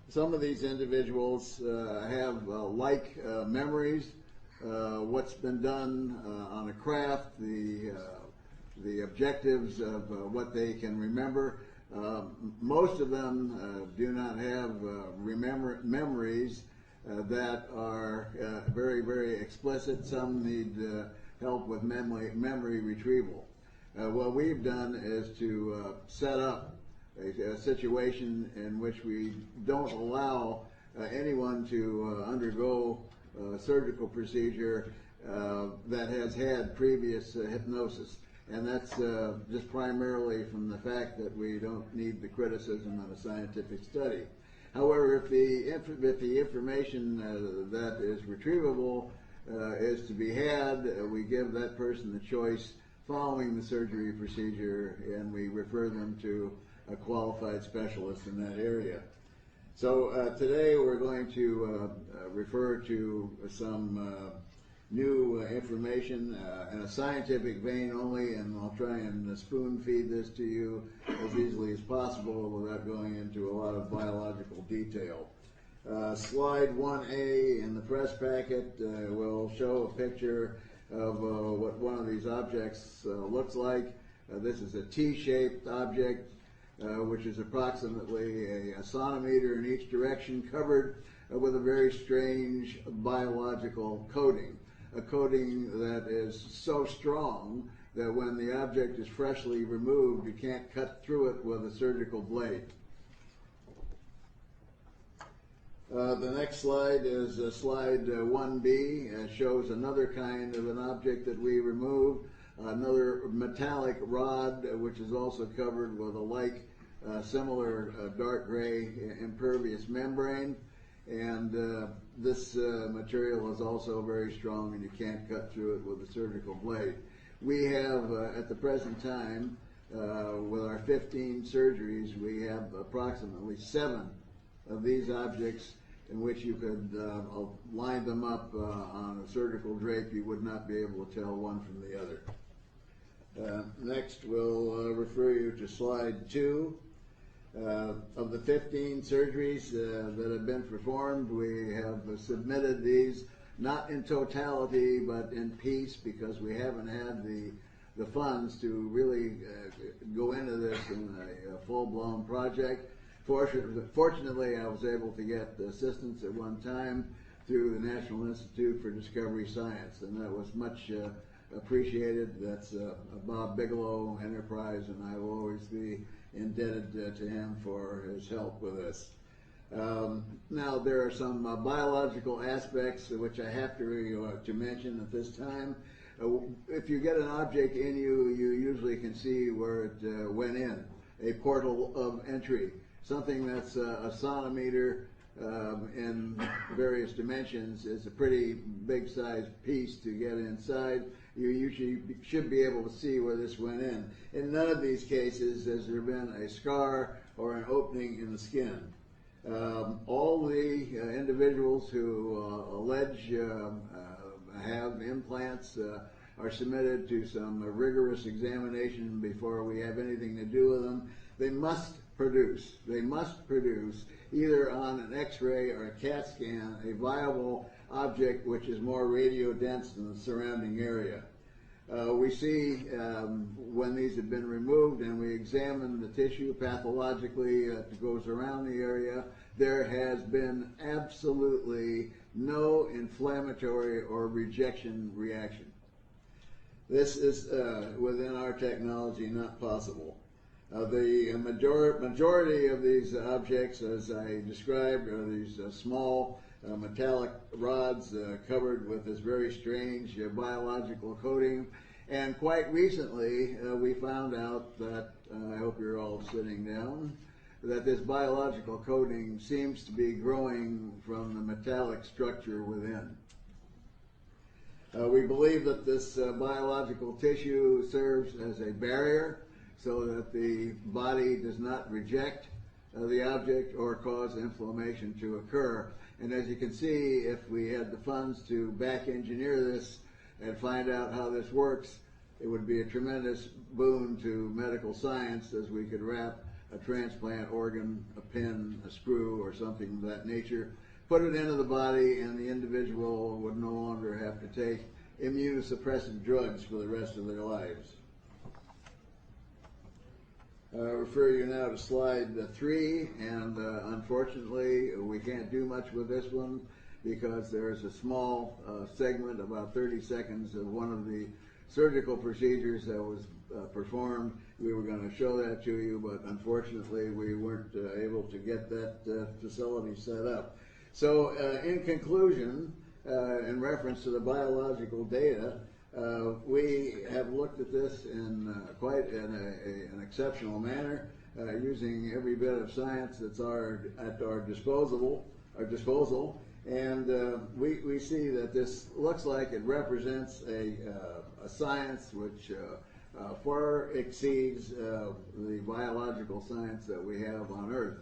Some of these individuals have memories, what's been done on a craft, the objectives of what they can remember. Most of them do not have memories that are very, very explicit. Some need help with memory retrieval. What we've done is to set up a situation in which we don't allow anyone to undergo a surgical procedure that has had previous hypnosis. And that's just primarily from the fact that we don't need the criticism of a scientific study. However, if the information that is retrievable is to be had, we give that person the choice following the surgery procedure, and we refer them to a qualified specialist in that area. So today we're going to refer to some new information in a scientific vein only, and I'll try and spoon feed this to you as easily as possible without going into a lot of biological detail. Slide 1A in the press packet will show a picture of what one of these objects looks like. This is a T-shaped object, which is approximately a centimeter in each direction, covered with a very strange biological coating. A coating that is so strong that when the object is freshly removed, you can't cut through it with a surgical blade. The next slide is slide 1B. It shows another kind of an object that we removed, another metallic rod, which is also covered with a similar dark gray impervious membrane. And this material is also very strong, and you can't cut through it with a surgical blade. We have, at the present time, with our 15 surgeries, we have approximately 7 of these objects in which you could line them up on a surgical drape. You would not be able to tell one from the other. Next, we'll refer you to slide 2. Of the 15 surgeries that have been performed, we have submitted these not in totality but in piece, because we haven't had the funds to really go into this in a full-blown project. Fortunately, I was able to get assistance at one time through the National Institute for Discovery Science, and that was much appreciated. That's Bob Bigelow Enterprise, and I will always be indebted to him for his help with this. Now, there are some biological aspects which I have to mention at this time. If you get an object in you, you usually can see where it went in, a portal of entry. Something that's a centimeter in various dimensions is a pretty big sized piece to get inside. You usually should be able to see where this went in. In none of these cases has there been a scar or an opening in the skin. All the individuals who allege have implants are submitted to some rigorous examination before we have anything to do with them. They must produce either on an X-ray or a CAT scan a viable object which is more radiodense than the surrounding area. We see when these have been removed and we examine the tissue pathologically that goes around the area, there has been absolutely no inflammatory or rejection reaction. This is within our technology not possible. The majority of these objects, as I described, are these small metallic rods covered with this very strange biological coating. And quite recently, we found out that, I hope you're all sitting down, that this biological coating seems to be growing from the metallic structure within. We believe that this biological tissue serves as a barrier so that the body does not reject the object or cause inflammation to occur. And as you can see, if we had the funds to back engineer this and find out how this works, it would be a tremendous boon to medical science, as we could wrap a transplant organ, a pin, a screw, or something of that nature, put it into the body, and the individual would no longer have to take immunosuppressive drugs for the rest of their lives. I refer you now to slide 3, and unfortunately we can't do much with this one because there's a small segment, about 30 seconds, of one of the surgical procedures that was performed. We were going to show that to you, but unfortunately we weren't able to get that facility set up. So in conclusion, in reference to the biological data, we have looked at this in quite an exceptional manner, using every bit of science that's at our disposal, and we see that this looks like it represents a science which far exceeds the biological science that we have on Earth.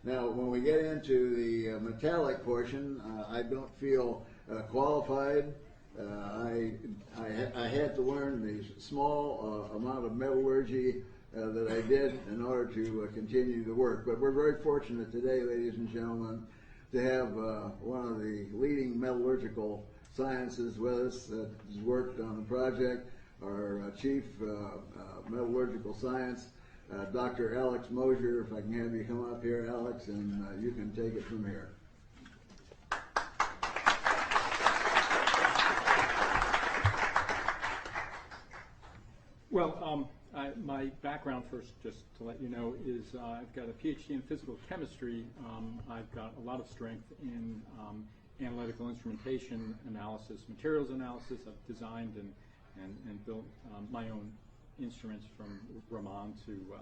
Now, when we get into the metallic portion, I don't feel qualified. I had to learn the small amount of metallurgy that I did in order to continue the work. But we're very fortunate today, ladies and gentlemen, to have one of the leading metallurgical sciences with us that has worked on the project, our chief metallurgical science, Dr. Alex Mosier. If I can have you come up here, Alex, and you can take it from here. Well, my background first, just to let you know, is I've got a PhD in physical chemistry. I've got a lot of strength in analytical instrumentation analysis, materials analysis. I've designed and built my own instruments from Raman to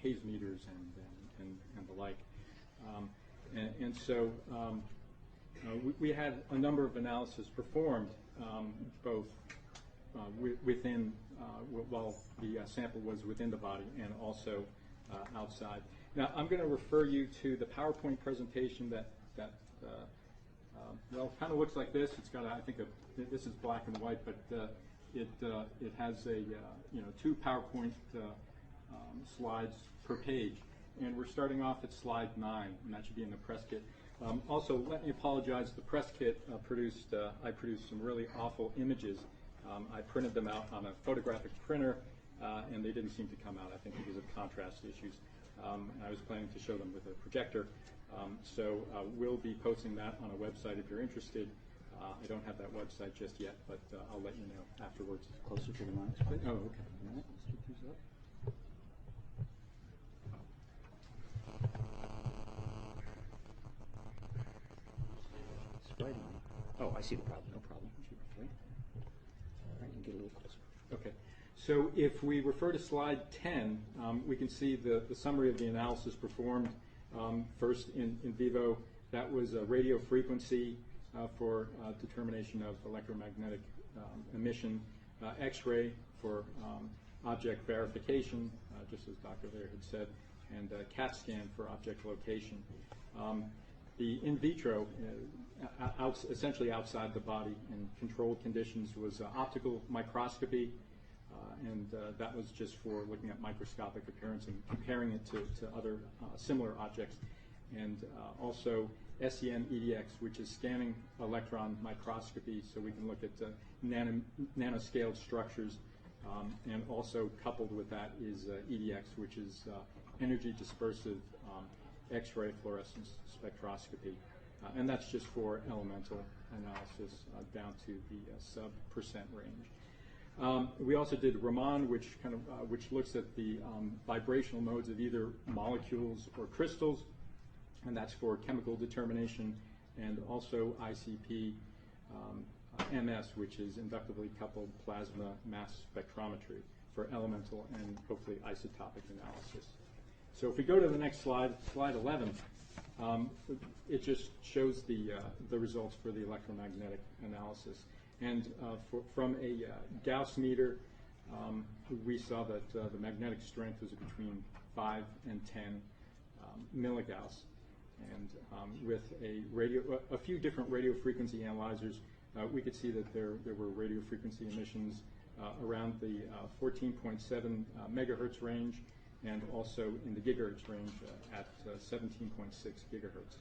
haze meters and the like. So we had a number of analyses performed, both within, while the sample was within the body, and also outside. Now, I'm going to refer you to the PowerPoint presentation that well, kind of looks like this. It's got, I think, this is black and white, but it has a 2 PowerPoint slides per page, and we're starting off at slide 9, and that should be in the press kit. Also, let me apologize. The press kit I produced some really awful images. I printed them out on a photographic printer, and they didn't seem to come out, I think, because of contrast issues. And I was planning to show them with a projector. So we'll be posting that on a website if you're interested. I don't have that website just yet, but I'll let you know afterwards. Closer to the mic, please. Oh, okay. All right, let's get these up. It's right on. Oh, I see the problem. No problem. All right, you get a little closer. Okay. So if we refer to slide 10, we can see the summary of the analysis performed. First in vivo, that was a radio frequency for determination of electromagnetic emission, X-ray for object verification, just as Dr. Lair had said, and CAT scan for object location. The in vitro, essentially outside the body in controlled conditions, was optical microscopy, and that was just for looking at microscopic appearance and comparing it to other similar objects. And also SEM-EDX, which is scanning electron microscopy, so we can look at nanoscaled structures. And also coupled with that is EDX, which is energy dispersive X-ray fluorescence spectroscopy. And that's just for elemental analysis down to the sub% range. We also did Raman, which which looks at the vibrational modes of either molecules or crystals, and that's for chemical determination, and also ICP MS, which is inductively coupled plasma mass spectrometry for elemental and hopefully isotopic analysis. So if we go to the next slide, slide 11, it just shows the results for the electromagnetic analysis. And from a Gauss meter, we saw that the magnetic strength was between 5 and 10 milligauss. And with a few different radio frequency analyzers, we could see that there were radio frequency emissions around the 14.7 megahertz range, and also in the gigahertz range at 17.6 gigahertz.